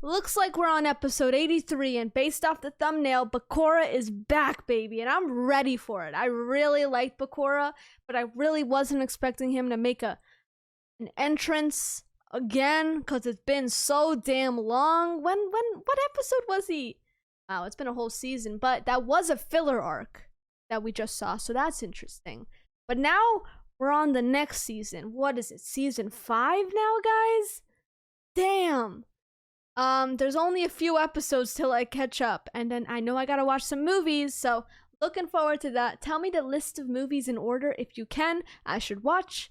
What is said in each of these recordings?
looks like we're on episode 83, and based off the thumbnail, Bakura is back, baby, and I'm ready for it. I really liked Bakura, but I really wasn't expecting him to make an entrance again, because it's been so damn long. What episode was he? Wow, it's been a whole season, but that was a filler arc that we just saw, so that's interesting. But now we're on the next season. What is it, season 5 now, guys? Damn. There's only a few episodes till I catch up, and then I know I gotta watch some movies, so looking forward to that. Tell me the list of movies in order if you can. I should watch.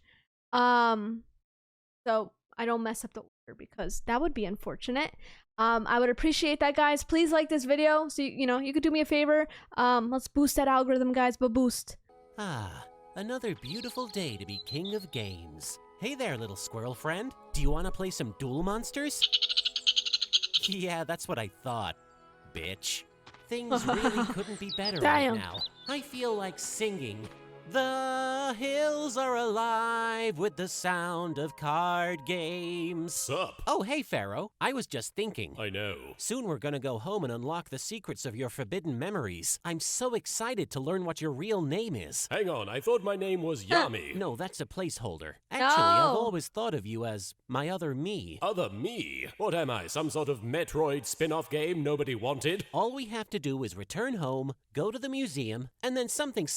So I don't mess up the order, because that would be unfortunate. I would appreciate that, guys. Please like this video, so you could do me a favor. Let's boost that algorithm, guys. But boost. Ah, another beautiful day to be king of games. Hey there, little squirrel friend. Do you want to play some Duel Monsters? Yeah, that's what I thought, bitch. Things really couldn't be better right now. I feel like singing. The hills are alive with the sound of card games. Sup? Oh, hey, Pharaoh. I was just thinking. I know. Soon we're gonna go home and unlock the secrets of your forbidden memories. I'm so excited to learn what your real name is. Hang on, I thought my name was Yami. No, that's a placeholder. Actually, I've always thought of you as my other me. Other me? What am I, some sort of Metroid spin-off game nobody wanted? All we have to do is return home, go to the museum, and then something,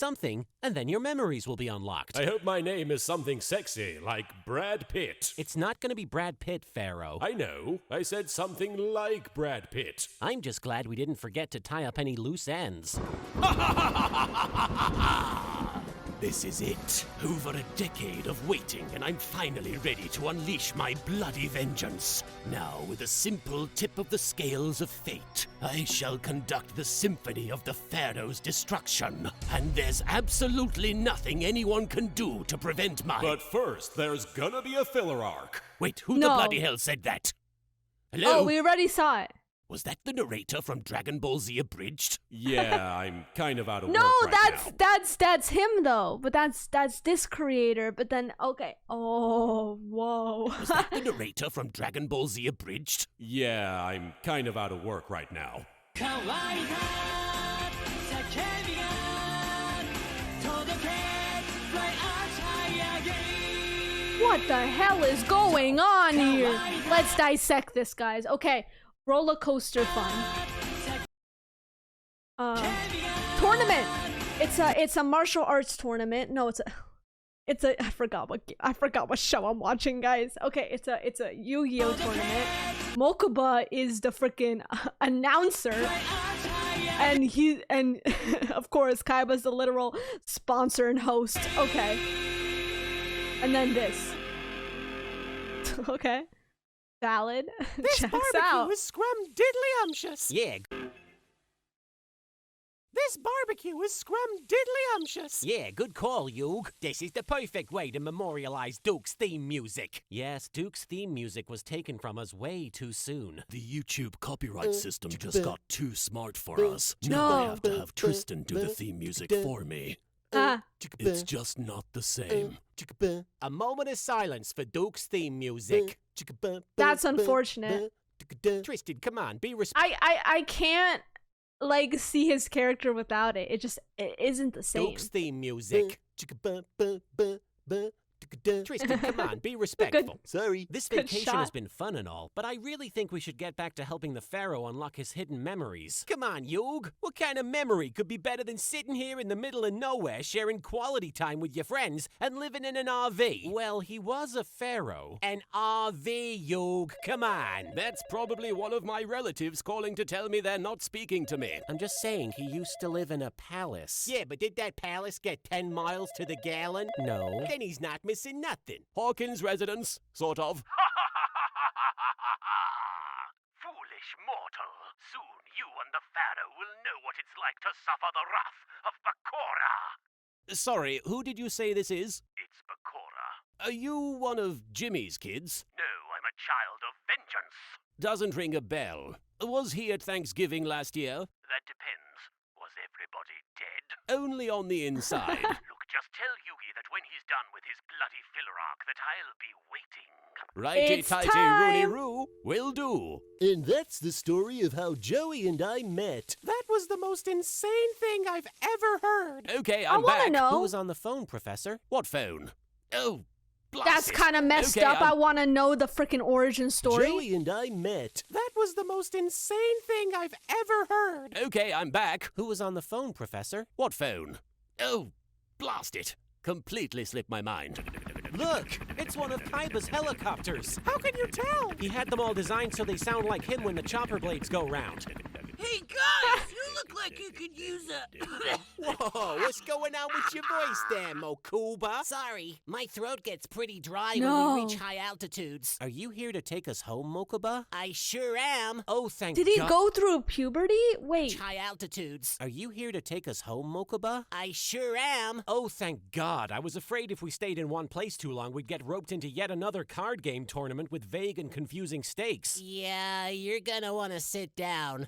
and then your memories will be unlocked. I hope my name is something sexy, like Brad Pitt. It's not gonna be Brad Pitt, Pharaoh. I know. I said something like Brad Pitt. I'm just glad we didn't forget to tie up any loose ends. This is it. Over a decade of waiting, and I'm finally ready to unleash my bloody vengeance. Now, with a simple tip of the scales of fate, I shall conduct the symphony of the Pharaoh's destruction. And there's absolutely nothing anyone can do to prevent my— But first, there's gonna be a filler arc. Wait, who the bloody hell said that? Oh, Hello? we already saw it. Was that the narrator from Dragon Ball Z Abridged? Yeah, I'm kind of out of work No, right now. that's him though. But that's this creator. But then okay. Oh, whoa. Was that the narrator from Dragon Ball Z Abridged? Yeah, I'm kind of out of work right now. What the hell is going on here? Let's dissect this, guys. Okay, roller coaster fun. Tournament. It's a martial arts tournament. No, it's a I forgot what show I'm watching, guys. Okay, it's a YuGiOh tournament. Mokuba is the freaking announcer. And of course Kaiba's the literal sponsor and host. Okay. And then this. Okay. Valid. This barbecue is scrumdiddlyumptious. Yeah. This barbecue is scrumdiddlyumptious. Yeah, good call, Yug. This is the perfect way to memorialize Duke's theme music. Yes, Duke's theme music was taken from us way too soon. The YouTube copyright system just got too smart for us. Now I have to have Tristan do the theme music for me. It's just not the same. A moment of silence for Duke's theme music. That's unfortunate. Tristan, come on, be respectful. I can't like see his character without it. It isn't the same. Duke's theme music. Tristan, come on, be respectful. Sorry. This vacation has been fun and all, but I really think we should get back to helping the Pharaoh unlock his hidden memories. Come on, Yug. What kind of memory could be better than sitting here in the middle of nowhere, sharing quality time with your friends, and living in an RV? Well, he was a Pharaoh. An RV, Yug. Come on. That's probably one of my relatives calling to tell me they're not speaking to me. I'm just saying he used to live in a palace. Yeah, but did that palace get 10 miles to the gallon? No. Then he's not missing nothing. Hawkins residence, sort of. Foolish mortal. Soon you and the Pharaoh will know what it's like to suffer the wrath of Bakura. Sorry, who did you say this is? It's Bakura. Are you one of Jimmy's kids? No, I'm a child of vengeance. Doesn't ring a bell. Was he at Thanksgiving last year? That depends. Was everybody dead? Only on the inside. Look, just tell Yugi that when he's done with his bloody filler arc that I'll be waiting. Righty-tighty, time. rooney-roo, will do. And that's the story of how Joey and I met. That was the most insane thing I've ever heard. Okay, I I'm want back. to know. Who was on the phone, Professor? What phone? Oh, blast That's it. kind of messed Okay, up. I'm- I want to know the freaking origin story. Joey and I met. That was the most insane thing I've ever heard. Okay, I'm back. Who was on the phone, Professor? What phone? Oh, blast it. Completely slipped my mind. Look, it's one of Kaiba's helicopters. How can you tell? He had them all designed so they sound like him when the chopper blades go round. Hey guys, you look like you could use a... Whoa, what's going on with your voice there, Mokuba? Sorry, my throat gets pretty dry No. when we reach high altitudes. Are you here to take us home, Mokuba? I sure am. Oh, thank Did he God. go through puberty? Wait. High altitudes. Are you here to take us home, Mokuba? I sure am. Oh, thank God. I was afraid if we stayed in one place too long, we'd get roped into yet another card game tournament with vague and confusing stakes. Yeah, you're gonna want to sit down.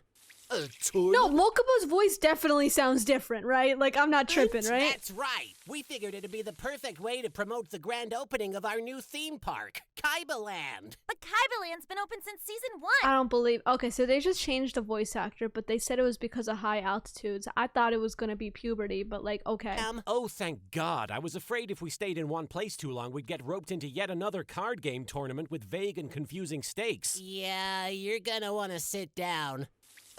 A tournament? No, Mokuba's voice definitely sounds different, right? Like, I'm not tripping, right? That's right. We figured it'd be the perfect way to promote the grand opening of our new theme park, Kaibaland. But Kaibaland's been open since season 1. I don't believe. Okay, so they just changed the voice actor, but they said it was because of high altitudes. I thought it was gonna be puberty, but like, okay. Oh, thank God. I was afraid if we stayed in one place too long, we'd get roped into yet another card game tournament with vague and confusing stakes. Yeah, you're gonna want to sit down.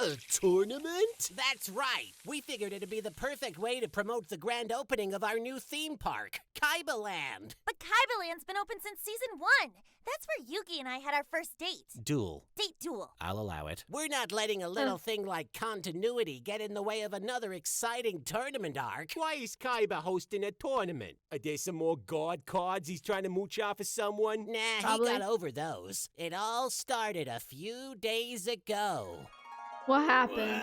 A tournament? That's right. We figured it'd be the perfect way to promote the grand opening of our new theme park, Kaibaland. But Kaibaland's been open since season 1. That's where Yugi and I had our first date. Duel. Date duel. I'll allow it. We're not letting a little thing like continuity get in the way of another exciting tournament arc. Why is Kaiba hosting a tournament? Are there some more god cards he's trying to mooch off of someone? Nah, Probably. he got over those. It all started a few days ago. What happened?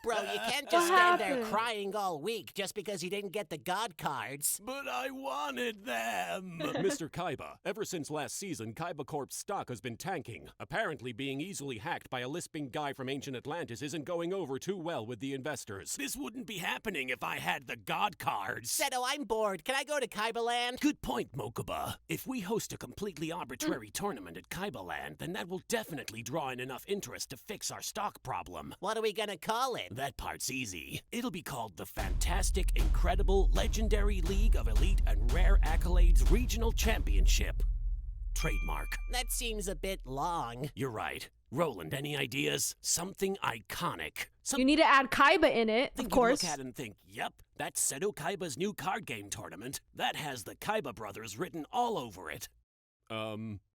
Bro, you can't just What stand there happened? crying all week just because you didn't get the god cards. But I wanted them. Mr. Kaiba, ever since last season, Kaiba Corp's stock has been tanking. Apparently, being easily hacked by a lisping guy from ancient Atlantis isn't going over too well with the investors. This wouldn't be happening if I had the god cards. Seto, I'm bored. Can I go to Kaibaland? Good point, Mokuba. If we host a completely arbitrary tournament at Kaibaland, then that will definitely draw in enough interest to fix our stock problem. What are we gonna call it? That part's easy. It'll be called the Fantastic, Incredible, Legendary League of Elite and Rare Accolades Regional Championship. Trademark. That seems a bit long. You're right. Roland, any ideas? Something iconic. You need to add Kaiba in it, Think of you course. look at it and think, yep, that's Seto Kaiba's new card game tournament. That has the Kaiba brothers written all over it.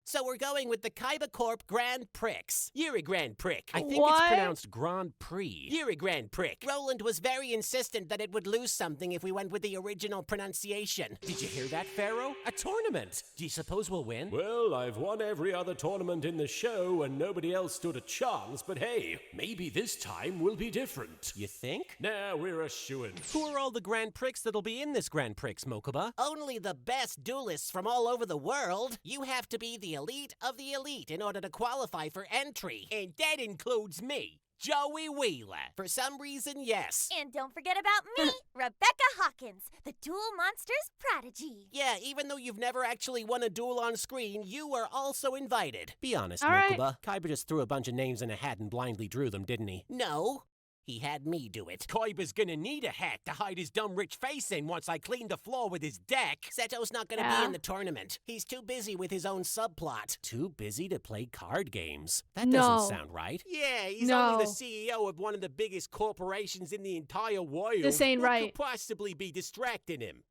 So we're going with the Kaiba Corp Grand Prix. You're a Grand Prix. I think What? it's pronounced Grand Prix. You're a Grand Prix. Roland was very insistent that it would lose something if we went with the original pronunciation. Did you hear that, Pharaoh? A tournament. Do you suppose we'll win? Well, I've won every other tournament in the show and nobody else stood a chance, but hey, maybe this time will be different. You think? Nah, we're a shoo-in. Who are all the Grand Prix that'll be in this Grand Prix, Mokuba? Only the best duelists from all over the world. You have to be the elite of the elite in order to qualify for entry. And that includes me, Joey Wheeler. For some reason, yes. And don't forget about me, Rebecca Hawkins, the Duel Monsters prodigy. Yeah, even though you've never actually won a duel on screen, you were also invited. Be honest, All right. Mokuba. Kaiba just threw a bunch of names in a hat and blindly drew them, didn't he? No, he had me do it. Kaiba's gonna need a hat to hide his dumb rich face in once I clean the floor with his deck. Seto's not gonna Yeah. be in the tournament. He's too busy with his own subplot. Too busy to play card games. That No. doesn't sound right. Yeah, he's only the No. CEO of one of the biggest corporations in the entire world. This ain't What right. could possibly be distracting him?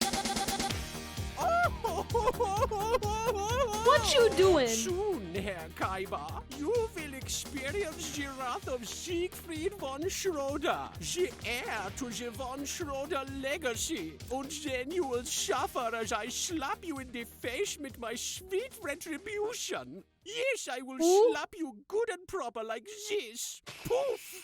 What you doing? Soon, Herr Kaiba, you will experience the wrath of Siegfried von Schroeder, the heir to the von Schroeder legacy. And then you will suffer as I slap you in the face with my sweet retribution. Yes, I will Ooh. slap you good and proper like this. Poof!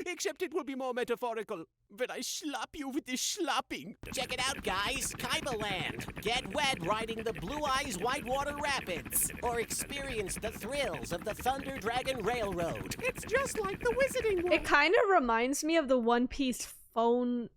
Except it will be more metaphorical when I slap you with the slapping. Check it out, guys. Kaibaland. Get wet riding the Blue Eyes Whitewater Rapids. Or experience the thrills of the Thunder Dragon Railroad. It's just like the Wizarding World. It kind of reminds me of the One Piece phone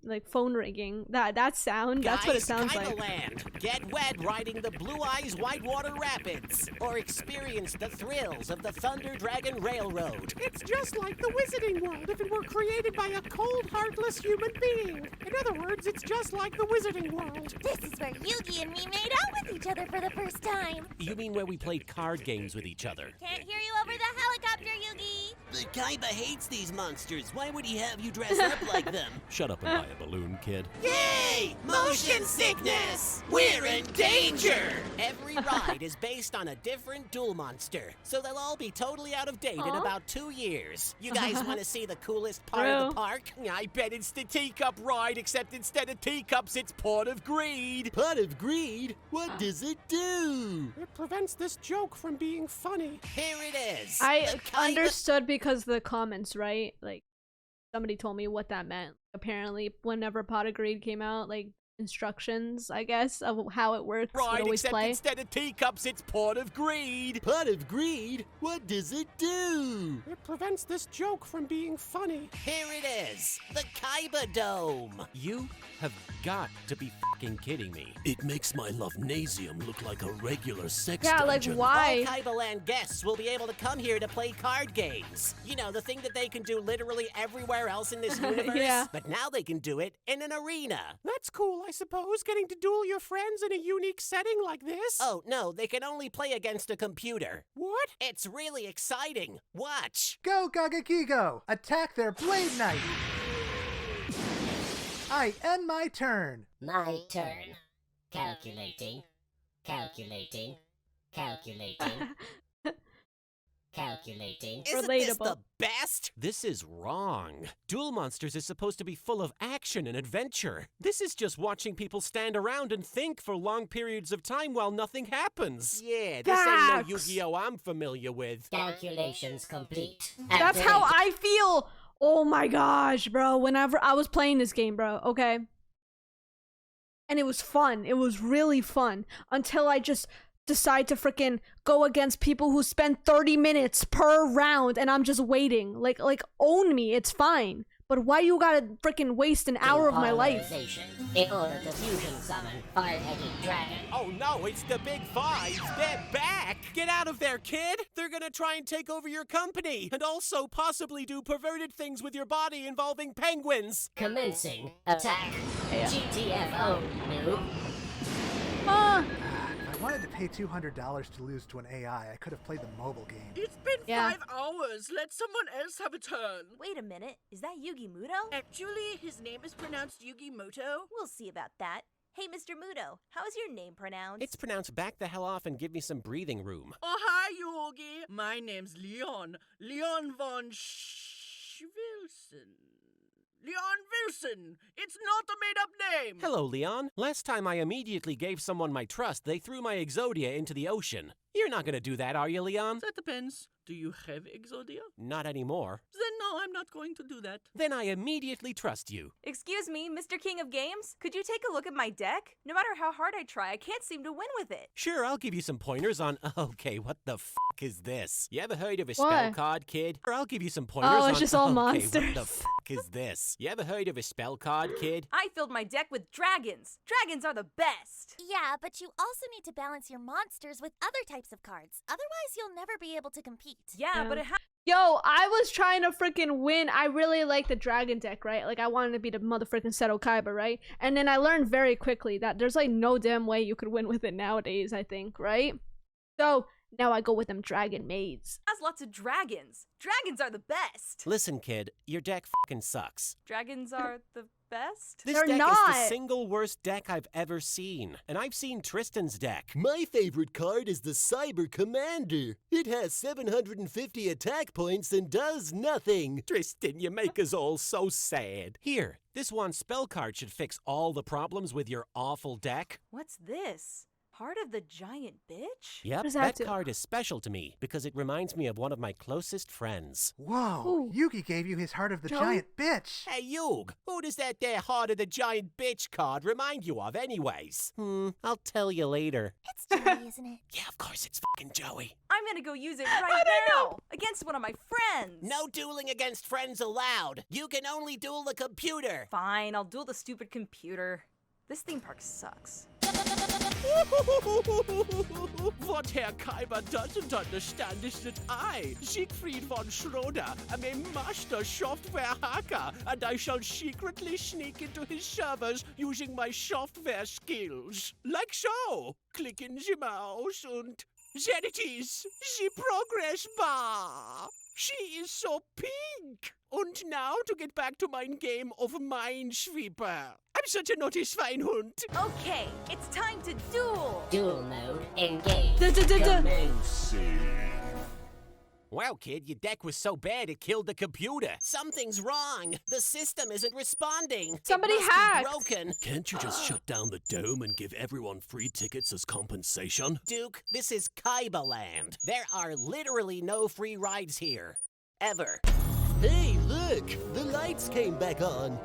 ringing. That sound. That's what it sounds like. Kaibaland. Get wet riding the Blue Eyes Whitewater Rapids, or experience the thrills of the Thunder Dragon Railroad. It's just like the Wizarding World if it were created by a cold, heartless human being. In other words, it's just like the Wizarding World. This is where Yugi and me made out with each other for the first time. You mean where we played card games with each other? Can't hear you over the helicopter, Yugi. The Kaiba hates these monsters. Why would he have you dress up like them? Shut up and buy a balloon, kid. Yay! Motion sickness! We're in danger! Every ride is based on a different duel monster, so they'll all be totally out of date in Aw. about 2 years. You guys want to see the coolest part of the park? I bet it's the teacup ride, except instead of teacups, it's Pot of Greed. Pot of Greed? What does it do? It prevents this joke from being funny. Here it is. I The Kaiba- understood because of the comments, right? Like, somebody told me what that meant. Apparently, whenever Pot of Greed came out, like, instructions, I guess, of how it works would Right, always except play. instead of teacups, it's Pot of Greed. Pot of Greed? What does it do? It prevents this joke from being funny. Here it is. The Kaiba Dome. You have got to be fucking kidding me. It makes my Lovenasium look like a regular sex Yeah, like, dungeon. why? All Kaibaland guests will be able to come here to play card games. You know, the thing that they can do literally everywhere else in this universe. Yeah. But now they can do it in an arena. That's cool, I suppose, getting to duel your friends in a unique setting like this. Oh, no, they can only play against a computer. What? It's really exciting. Watch. Go, YuGiOh! Attack their Blade Knight! I end my turn. My turn. Calculating. Calculating. Calculating. Calculating. Isn't this Relatable. the best? This is wrong. Duel Monsters is supposed to be full of action and adventure. This is just watching people stand around and think for long periods of time while nothing happens. Yeah, this ain't no Facts. Yu-Gi-Oh! I'm familiar with. Calculations complete. That's how Activate. I feel. Oh my gosh, bro. Whenever I was playing this game, bro, okay? And it was fun. It was really fun. Until I just decide to freaking go against people who spend 30 minutes per round and I'm just waiting. Like own me. It's fine. But why you gotta freaking waste an hour of my life? Polarization. In order to fusion summon Fire-Headed Dragon. Oh no, it's the Big Five. They're back. Get out of there, kid. They're gonna try and take over your company and also possibly do perverted things with your body involving penguins. Commencing attack. Yeah. GTFO, noob. If I wanted to pay $200 to lose to an AI, I could have played the mobile game. It's been Yeah. 5 hours. Let someone else have a turn. Wait a minute, is that Yugi Muto? Actually, his name is pronounced Yugi Muto. We'll see about that. Hey, Mr. Muto, how is your name pronounced? It's pronounced back the hell off and give me some breathing room. Oh, hi, Yugi. My name's Leon. Leon von Wilson. Leon Wilson. It's not a made-up name. Hello, Leon. Last time I immediately gave someone my trust, they threw my Exodia into the ocean. You're not gonna do that, are you, Leon? That depends. Do you have Exodia? Not anymore. Then no, I'm not going to do that. Then I immediately trust you. Excuse me, Mr. King of Games? Could you take a look at my deck? No matter how hard I try, I can't seem to win with it. Sure, I'll give you some pointers on... Okay, what the fuck is this? You ever heard of a What? spell card, kid? Sure, I'll give you some pointers Oh, on... it's just all Okay, monsters. what the fuck is this? You ever heard of a spell card, kid? I filled my deck with dragons. Dragons are the best. Yeah, but you also need to balance your monsters with other types of cards. Otherwise, you'll never be able to compete. Yeah, but it Yo, I was trying to freaking win. I really like the dragon deck, right? Like, I wanted to be the motherfucking Seto Kaiba, right? And then I learned very quickly that there's, like, no damn way you could win with it nowadays, I think, right? So, now I go with them dragon maids. has lots of dragons. Dragons are the best. Listen, kid, your deck fucking sucks. Dragons are the best? This They're deck is not. the single worst deck I've ever seen. And I've seen Tristan's deck. My favorite card is the Cyber Commander. It has 750 attack points and does nothing. Tristan, you make us all so sad. Here, this one spell card should fix all the problems with your awful deck. What's this? Heart of the Giant Bitch? Yep, does that that do? card is special to me because it reminds me of one of my closest friends. Whoa, Ooh. Yugi gave you his Heart of the Joey? Giant Bitch. Hey, Yug, who does that there Heart of the Giant Bitch card remind you of anyways? I'll tell you later. It's Joey, isn't it? Yeah, of course it's fucking Joey. I'm gonna go use it right now against one of my friends. No dueling against friends allowed. You can only duel the computer. Fine, I'll duel the stupid computer. This theme park sucks. What Herr Kaiba doesn't understand is that I, Siegfried von Schroeder, am a master software hacker, and I shall secretly sneak into his servers using my software skills. Like so. Click in the mouse and... There it is, the progress bar. She is so pink. And now to get back to mein game of Minesweeper. I'm such a naughty Schweinhund. Okay, it's time to duel. Duel mode engaged. Duh. Well, kid, your deck was so bad it killed the computer. Something's wrong. The system isn't responding. Somebody it must hacked. be broken. Can't you just shut down the dome and give everyone free tickets as compensation? Duke, this is Kaibaland. There are literally no free rides here. Ever. Hey, look! The lights came back on.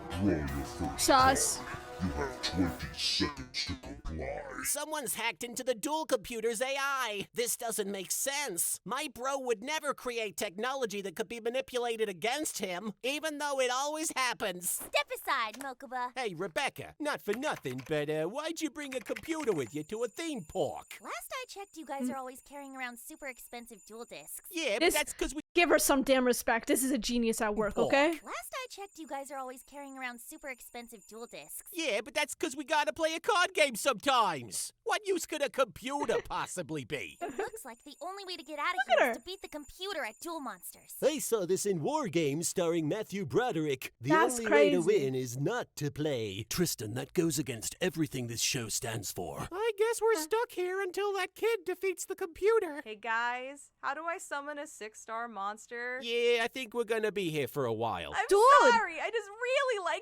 Sauce. You have 20 seconds to comply. Someone's hacked into the dual computer's AI. This doesn't make sense. My bro would never create technology that could be manipulated against him, even though it always happens. Step aside, Mokuba. Hey, Rebecca, not for nothing, but why'd you bring a computer with you to a theme park? Last I checked, you guys are always carrying around super expensive dual discs. Yeah, This- but that's because we... Give her some damn respect. This is a genius at work, okay? Last I checked, you guys are always carrying around super expensive dual discs. Yeah, but that's because we gotta play a card game sometimes. What use could a computer possibly be? It looks like the only way to get out of Look at here her. is to beat the computer at Duel Monsters. I saw this in War Games starring Matthew Broderick. The That's only way to crazy. win is not to play. Tristan, that goes against everything this show stands for. I guess we're stuck here until that kid defeats the computer. Hey guys, how do I summon a 6-star monster? Yeah, I think we're gonna be here for a while. I'm Dude. sorry, I just really like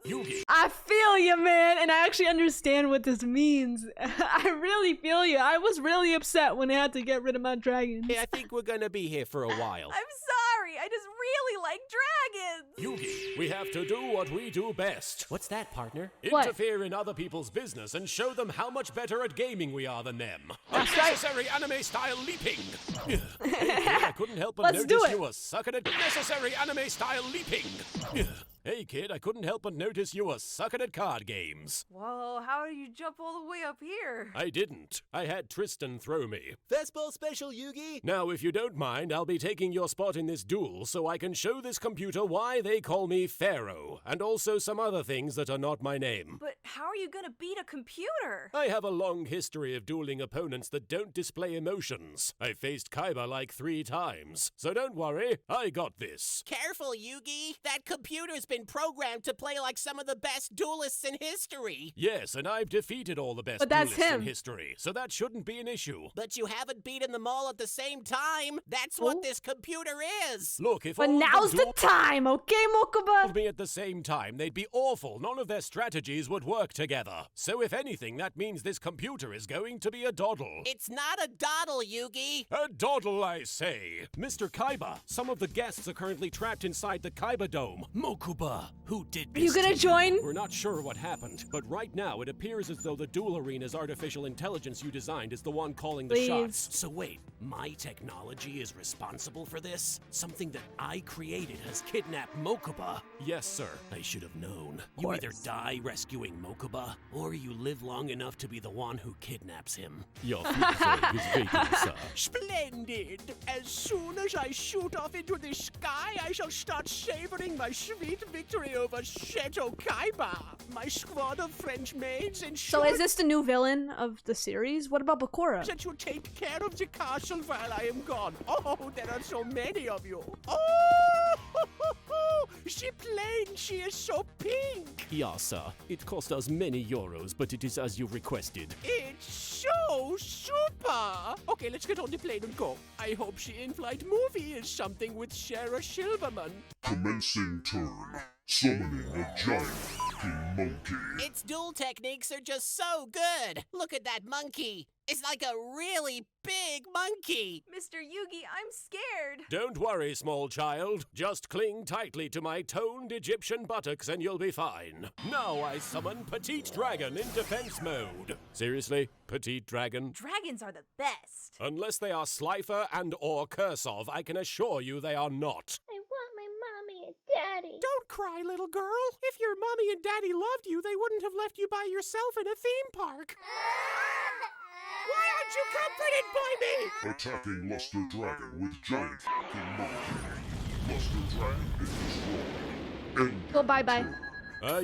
dragons. Yugi. I feel you, man, and I actually understand what this means. I really feel you. I was really upset when I had to get rid of my dragons. Yeah, I think we're gonna be here for a while. I'm sorry, I just really like dragons. Yugi, we have to do what we do best. What's that, partner? What? Interfere in other people's business and show them how much better at gaming we are than them. That's right. Unnecessary anime-style leaping. Hey, kid, I couldn't help but Let's do notice it. you were sucking at necessary anime-style leaping. Hey, kid, I couldn't help but notice you were sucking at card games. Whoa, how do you jump all the way up here? I didn't. I had Tristan throw me. Fastball special, Yugi. Now, if you don't mind, I'll be taking your spot in this duel so I can show this computer why they call me Pharaoh, and also some other things that are not my name. But how are you gonna beat a computer? I have a long history of dueling opponents that don't display emotions. I faced Kaiba like 3 times, so don't worry, I got this. Careful, Yugi. That computer's been programmed to play like some of the best duelists in history. Yes, and I've defeated all the best But that's duelists him. in history, so that shouldn't be an issue. But you haven't beaten them all at the same time. That's what this computer is. Look, if But all of them now's the dueled time, okay, Mokuba? me at the same time, they'd be awful. None of their strategies would work together. So if anything, that means this computer is going to be a doddle. It's not a doddle, Yugi. A doddle, I say. Mr. Kaiba, some of the guests are currently trapped inside the Kaiba Dome. Mokuba, who did this Are you gonna to join? We're not sure what happened, but right now it appears as though the duel arena's artificial intelligence you designed is the one calling the Please. shots. So wait, my technology is responsible for this? Something that I created has kidnapped Mokuba? Yes, sir. I should have known. You either die rescuing Mokuba, or you live long enough to be the one who kidnaps him. Your feedback is vacant, sir. Splendid! As soon as I shoot off into the sky, I shall start savoring my sweet victory over Seto Kaiba. My squad of French maids and So is this the new villain of the series? What about Bakura? that you take care of the castle while I am gone. Oh, there are so many of you. Oh, she plain, she is so pink. Yeah, sir. It cost us many euros, but it is as you requested. It's so super. Okay, let's get on the plane and go. I hope she in-flight movie is something with Sarah Silverman. Commencing turn. Summoning a giant. attacking monkey. Its duel techniques are just so good. Look at that monkey. It's like a really big monkey. Mr. Yugi, I'm scared. Don't worry, small child. Just cling tightly to my toned Egyptian buttocks and you'll be fine. Now I summon Petite Dragon in defense mode. Seriously? Petite Dragon? Dragons are the best. Unless they are Slifer and or Kursov, I can assure you they are not. I want my mommy and daddy. Don't cry, little girl. If your mommy and daddy loved you, they wouldn't have left you by yourself in a theme park. Why aren't you comforted by me? Attacking Luster Dragon with giant attacking monkey. Luster Dragon is destroyed. End. Go bye-bye.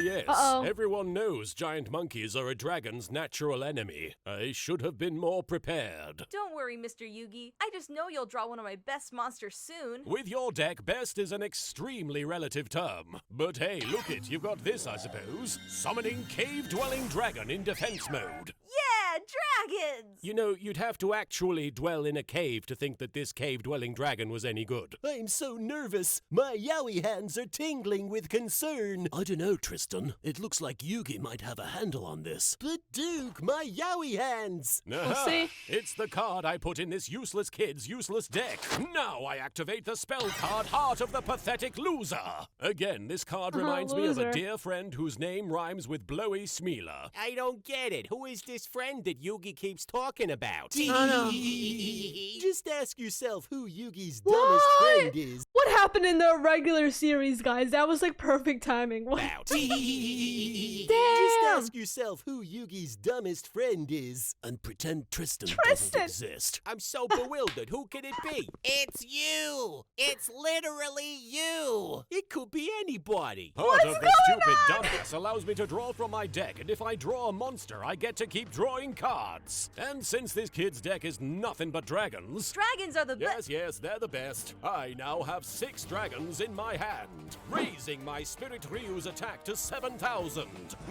Yes. Uh-oh. Everyone knows giant monkeys are a dragon's natural enemy. I should have been more prepared. Don't worry, Mr. Yugi. I just know you'll draw one of my best monsters soon. With your deck, best is an extremely relative term. But hey, look it, you've got this, I suppose. Summoning Cave-Dwelling Dragon in defense mode. Yeah, dragons! You know, you'd have to actually dwell in a cave to think that this cave-dwelling dragon was any good. I'm so nervous. My yowie hands are tingling with concern. I don't know, Tristan. It looks like Yugi might have a handle on this. But Duke, my yowie hands! Aha! see. It's the card I put in this useless kid's useless deck. Now I activate the spell card Heart of the Pathetic Loser. Again, this card reminds me of a loser. dear friend whose name rhymes with Blowy Smeela. I don't get it. Who is this friend that Yugi keeps talking about? Just ask yourself who Yugi's dumbest What? friend is. What happened in the regular series, guys? That was like perfect timing. What? Just Damn! ask yourself who Yugi's dumbest friend is. And pretend Tristan Tristan! doesn't exist. I'm so bewildered. Who could it be? It's you! It's literally you! It could be anybody. Heart of the Stupid Dumbass allows me to draw from my deck, and if I draw a monster, I get to keep drawing cards. And since this kid's deck is nothing but dragons... Dragons are the best. Yes, they're the best. I now have 6 dragons in my hand, raising my Spirit Ryu's attack to 7,000.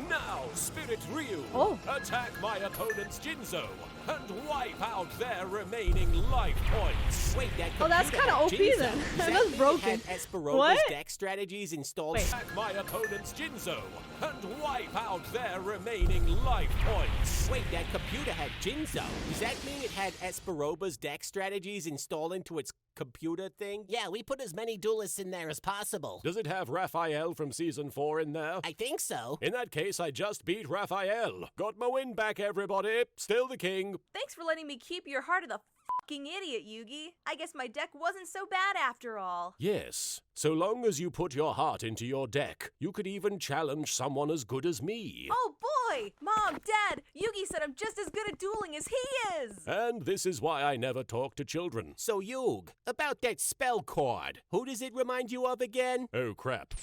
Now, Spirit Ryu, attack my opponent's Jinzo and wipe out their remaining life points. Wait, that Oh, that's computer kind of had OP Jinzo. then. Does That's that mean broken. It had Esperova's What? deck strategies installed. Wait. Attack my opponent's Jinzo and wipe out their remaining life points. Wait, that computer had Jinzo. Does that mean it had Esperova's deck strategies installed into its computer thing? Yeah, we put as many duelists in there as possible. Does it have Raphael from season 4 in there? I think so. In that case, I just beat Raphael. Got my win back, everybody. Still the king. Thanks for letting me keep your heart of the fucking idiot, Yugi. I guess my deck wasn't so bad after all. Yes, so long as you put your heart into your deck, you could even challenge someone as good as me. Oh boy! Mom, Dad, Yugi said I'm just as good at dueling as he is! And this is why I never talk to children. So, Yug, about that spell card, who does it remind you of again? Oh, crap.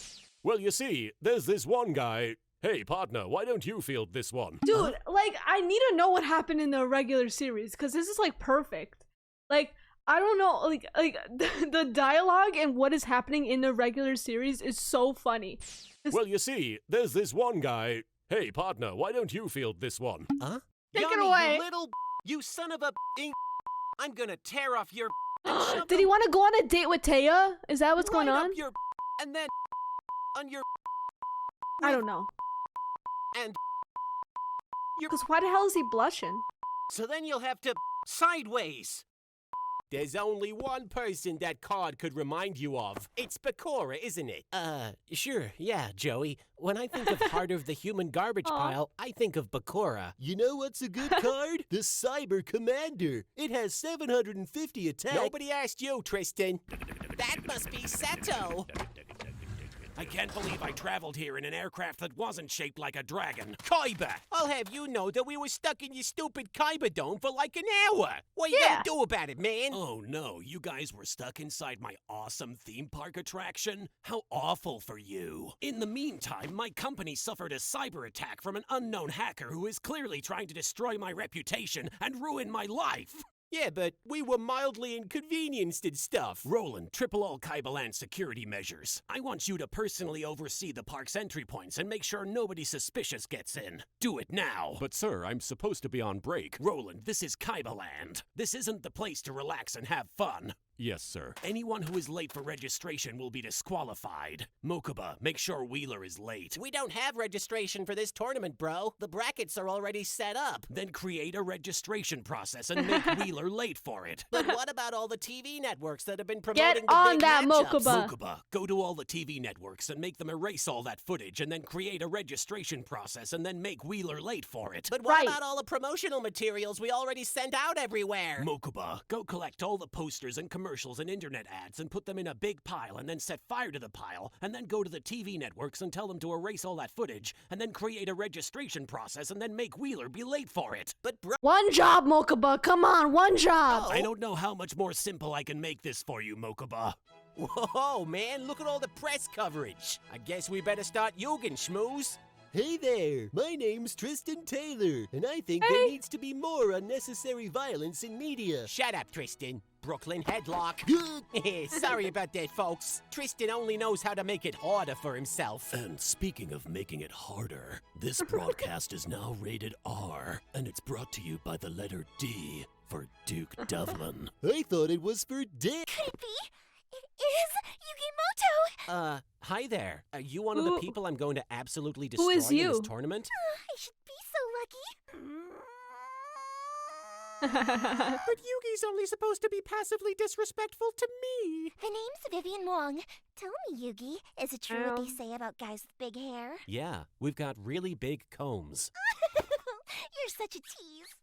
Well, you see, there's this one guy. Hey, partner, why don't you field this one? Dude, like, I need to know what happened in the regular series, because this is, like, perfect. Like, I don't know, like the dialogue and what is happening in the regular series is so funny. Well, you see, there's this one guy. Hey, partner, why don't you field this one? Huh? Take it Yummy, away. you little you son of a I'm gonna tear off your Did he want to go on a date with Taya? Is that what's going right on? up your and then on your I don't know. and Because why the hell is he blushing? so then you'll have to sideways. There's only one person that card could remind you of. It's Bakura, isn't it? Sure, yeah, Joey. When I think of Heart of the Human Garbage Pile, I think of Bakura. You know what's a good card? The Cyber Commander. It has 750 attack. Nobody asked you, Tristan. That must be Seto. I can't believe I traveled here in an aircraft that wasn't shaped like a dragon. Kaiba! I'll have you know that we were stuck in your stupid Kaiba dome for like an hour. What you gonna do about it, man? Oh no, you guys were stuck inside my awesome theme park attraction? How awful for you. In the meantime, my company suffered a cyber attack from an unknown hacker who is clearly trying to destroy my reputation and ruin my life. Yeah, but we were mildly inconvenienced and stuff. Roland, triple all Kaibaland security measures. I want you to personally oversee the park's entry points and make sure nobody suspicious gets in. Do it now. But sir, I'm supposed to be on break. Roland, this is Kaibaland. This isn't the place to relax and have fun. Yes, sir. Anyone who is late for registration will be disqualified. Mokuba, make sure Wheeler is late. We don't have registration for this tournament, bro. The brackets are already set up. Then create a registration process and make Wheeler late for it. But what about all the TV networks that have been Get promoting on the big that, matchups? Mokuba. Mokuba, go to all the TV networks and make them erase all that footage and then create a registration process and then make Wheeler late for it. But what about all the promotional materials we already sent out everywhere? Mokuba, go collect all the posters and commercials and internet ads and put them in a big pile and then set fire to the pile and then go to the TV networks and tell them to erase all that footage and then create a registration process and then make Wheeler be late for it. But bro— One job, Mokuba. Come on, one job. I don't know how much more simple I can make this for you, Mokuba. Whoa, man, look at all the press coverage. I guess we better start Yugen, schmooze. Hey there, my name's Tristan Taylor, and I think there needs to be more unnecessary violence in media. Shut up, Tristan. Brooklyn headlock. Sorry about that, folks. Tristan only knows how to make it harder for himself. And speaking of making it harder, this broadcast is now rated R, and it's brought to you by the letter D for Duke Devlin. I thought it was for Dick. Could it be? It is Yugimoto! Hi there. Are you one of the people I'm going to absolutely destroy Who is in you? this tournament? I should be so lucky. But Yugi's only supposed to be passively disrespectful to me. The name's Vivian Wong. Tell me, Yugi, is it true what they say about guys with big hair? Yeah, we've got really big combs. You're such a tease.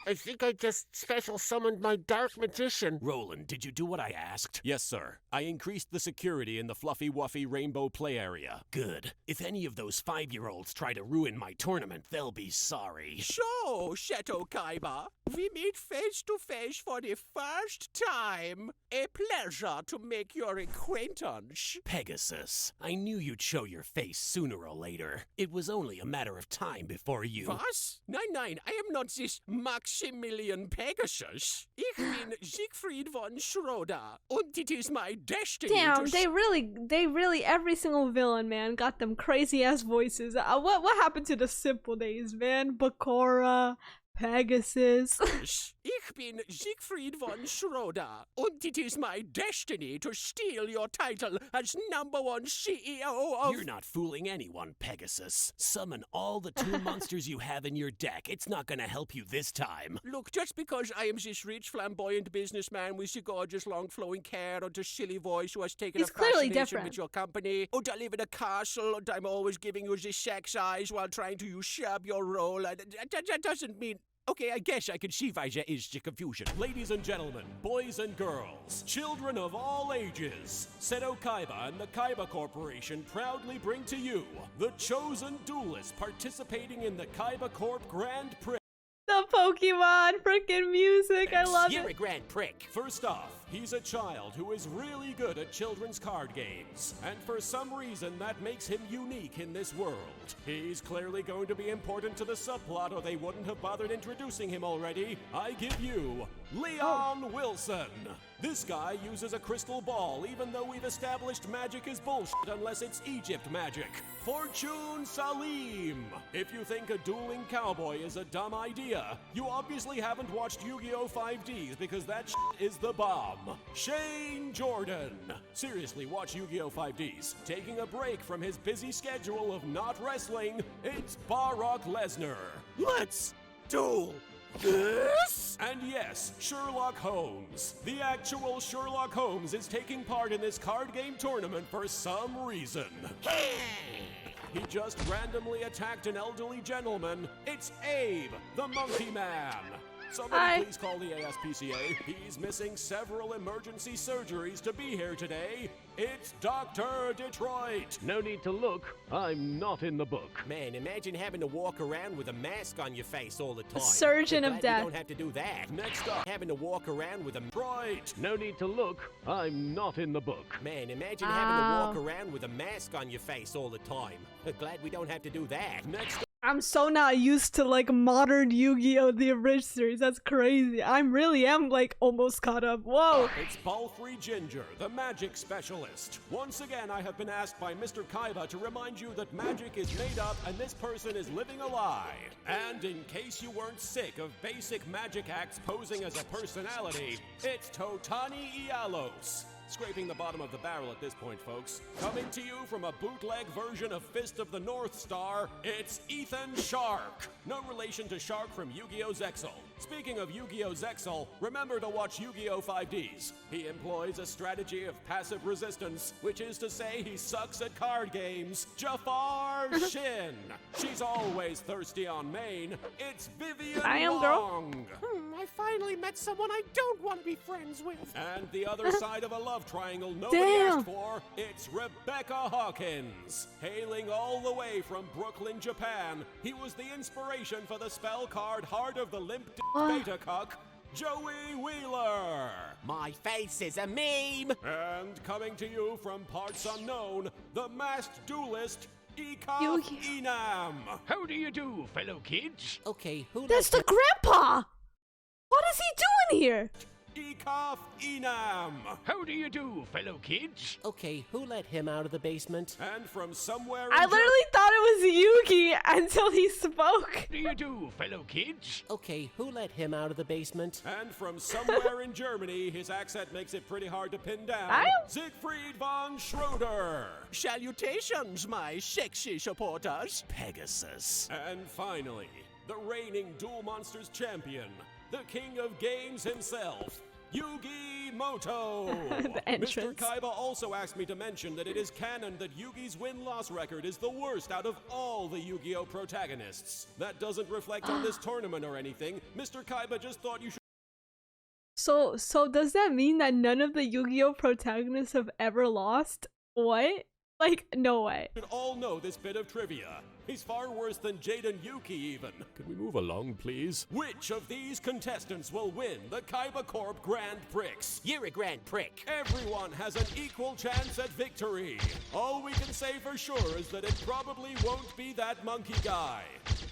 I think I just special summoned my dark magician. Roland, did you do what I asked? Yes, sir. I increased the security in the Fluffy Wuffy Rainbow Play Area. Good. If any of those 5-year-olds try to ruin my tournament, they'll be sorry. So, Shadow Kaiba, we meet face to face for the first time. A pleasure to make your acquaintance. Pegasus, I knew you'd show your face sooner or later. It was only a matter of time before you— Was? Nein, I am not this Maximilian Pegasus. Ich bin Siegfried von Schroeder, und it is my destiny Damn, to— they really, every single villain, man, got them crazy ass voices. What happened to the simple days, man? Bakura, Pegasus. Ich bin Siegfried von Schroeder, und it is my destiny to steal your title as #1 CEO of— You're not fooling anyone, Pegasus. Summon all the two monsters you have in your deck. It's not gonna help you this time. Look, just because I am this rich, flamboyant businessman with the gorgeous, long-flowing hair and the silly voice who has taken He's a clearly fascination different. with your company, and I live in a castle, and I'm always giving you the sex eyes while trying to usurp your role, that doesn't mean— Okay, I guess I can see why there is the confusion. Ladies and gentlemen, boys and girls, children of all ages, Seto Kaiba and the Kaiba Corporation proudly bring to you the chosen duelist participating in the Kaiba Corp Grand Prix. The Pokemon freaking music, I love You're it. a grand prick. First off, he's a child who is really good at children's card games, and for some reason that makes him unique in this world. He's clearly going to be important to the subplot, or they wouldn't have bothered introducing him already. I give you Leon Wilson. This guy uses a crystal ball, even though we've established magic is bullshit unless it's Egypt magic. Fortune Salim. If you think a dueling cowboy is a dumb idea, you obviously haven't watched YuGiOh 5Ds because that shit is the bomb. Shane Jordan. Seriously, watch YuGiOh 5Ds. Taking a break from his busy schedule of not wrestling, it's Brock Lesnar. Let's duel this? And yes, Sherlock Holmes. The actual Sherlock Holmes is taking part in this card game tournament for some reason. He just randomly attacked an elderly gentleman. It's Abe, the Monkey Man. Somebody please call the ASPCA. He's missing several emergency surgeries to be here today. It's Dr. Detroit. No need to look. I'm not in the book. Man, imagine having to walk around with a mask on your face all the time. Surgeon of Glad death. You don't have to do that. Next up, Having to walk around with a Detroit. No need to look. I'm not in the book. Man, imagine having to walk around with a mask on your face all the time. Glad we don't have to do that. Next up, I'm so not used to like modern Yu-Gi-Oh! The Abridged series. That's crazy. I really am like almost caught up. Whoa. It's Ball-Free Ginger, the magic specialist. Once again, I have been asked by Mr. Kaiba to remind you that magic is made up and this person is living a lie. And in case you weren't sick of basic magic acts posing as a personality, it's Totani Ialos. Scraping the bottom of the barrel at this point, folks. Coming to you from a bootleg version of Fist of the North Star, it's Ethan Shark. No relation to Shark from Yu-Gi-Oh! Zexal. Speaking of Yu-Gi-Oh! Zexal, remember to watch Yu-Gi-Oh! 5Ds. He employs a strategy of passive resistance, which is to say he sucks at card games. Jafar Shin. She's always thirsty on main. It's Vivian Long. I finally met someone I don't want to be friends with. And the other side of a love triangle nobody asked for, it's Rebecca Hawkins. Hailing all the way from Brooklyn, Japan, he was the inspiration for the spell card Heart of the Limp Beta Cuck, Joey Wheeler. My face is a meme. And coming to you from parts unknown, the masked duelist, Kickoff Enam. How do you do, fellow kids? Okay, who That's the grandpa! What is he doing here? Kickoff Enam. How do you do, fellow kids? Okay, who let him out of the basement? And from somewhere I literally thought it was Yugi until he spoke. How do you do, fellow kids? Okay, who let him out of the basement? And from somewhere in Germany, his accent makes it pretty hard to pin down. Siegfried von Schroeder. Salutations, my sexy supporters. Pegasus. And finally, the reigning Duel Monsters champion, the king of games himself, Yugi Moto. Mr. Kaiba also asked me to mention that it is canon that Yugi's win-loss record is the worst out of all the Yu-Gi-Oh! Protagonists. That doesn't reflect on this tournament or anything. Mr. Kaiba just thought you should. So does that mean that none of the Yu-Gi-Oh! Protagonists have ever lost? What? Like, no way. You should all know this bit of trivia. He's far worse than Jaden Yuki even. Can we move along, please? Which of these contestants will win the Kaiba Corp Grand Prix? You're a grand prick. Everyone has an equal chance at victory. All we can say for sure is that it probably won't be that monkey guy.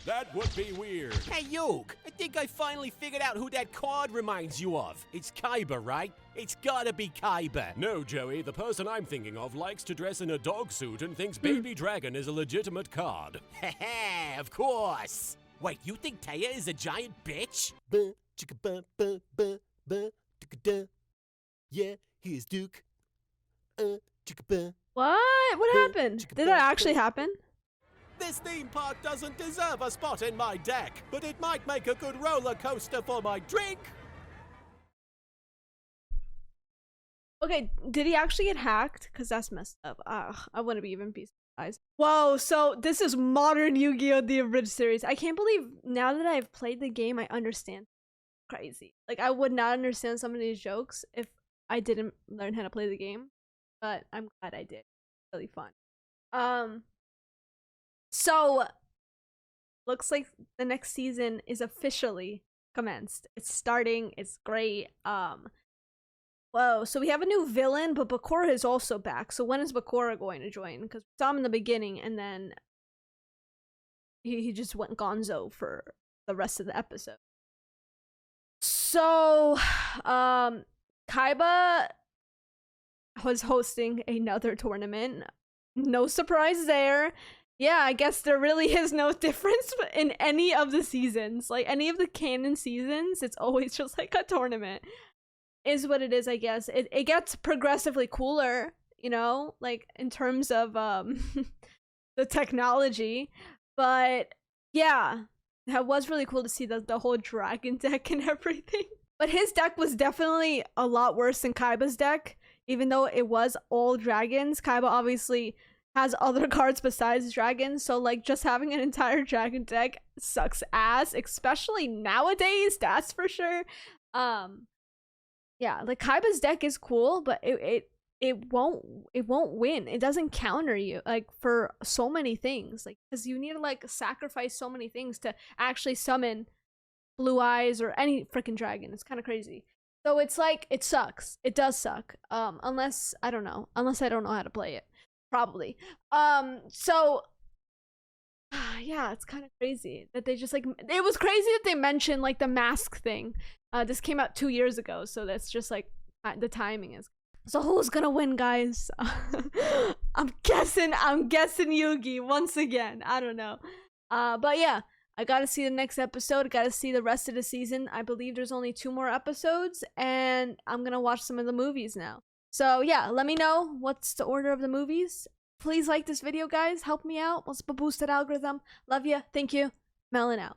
That would be weird. Hey, Yug, I think I finally figured out who that card reminds you of. It's Kaiba, right? It's gotta be Kaiba. No, Joey, the person I'm thinking of likes to dress in a dog suit and thinks Baby Dragon is a legitimate card. Heh, of course. Wait, you think Taya is a giant bitch? Yeah, here's Duke. What happened? Did that actually happen? This theme park doesn't deserve a spot in my deck, but it might make a good roller coaster for my drink. Okay, did he actually get hacked? Because that's messed up. I wouldn't be even be surprised. Whoa, so this is modern Yu-Gi-Oh! The Abridged series. I can't believe now that I've played the game, I understand. Crazy. Like, I would not understand some of these jokes if I didn't learn how to play the game. But I'm glad I did. Really fun. So, looks like the next season is officially commenced. It's starting. It's great. Whoa, so we have a new villain, but Bakura is also back. So when is Bakura going to join? Because we saw him in the beginning, and then he just went gonzo for the rest of the episode. So, Kaiba was hosting another tournament. No surprise there. Yeah, I guess there really is no difference in any of the seasons. Like, any of the canon seasons, it's always just like a tournament. Is what it is, I guess. It gets progressively cooler, you know, like in terms of the technology. But yeah, that was really cool to see the whole dragon deck and everything. But his deck was definitely a lot worse than Kaiba's deck, even though it was all dragons. Kaiba obviously has other cards besides dragons, so like just having an entire dragon deck sucks ass, especially nowadays, that's for sure. Yeah, like Kaiba's deck is cool, but it won't win. It doesn't counter you like for so many things, like because you need to like sacrifice so many things to actually summon Blue Eyes or any freaking dragon. It's kind of crazy. So it's like it sucks. It does suck. Unless I don't know how to play it. Probably. So Yeah, it's kind of crazy that they just like, it was crazy that they mentioned like the mask thing. This came out 2 years ago, so that's just like the timing is. So who's gonna win, guys? I'm guessing Yugi once again. I don't know. But yeah, I gotta see the next episode. I gotta see the rest of the season. I believe there's only 2 more episodes, and I'm gonna watch some of the movies now. So yeah, let me know what's the order of the movies. Please like this video, guys. Help me out. Let's boost that algorithm. Love ya. Thank you. Melon out.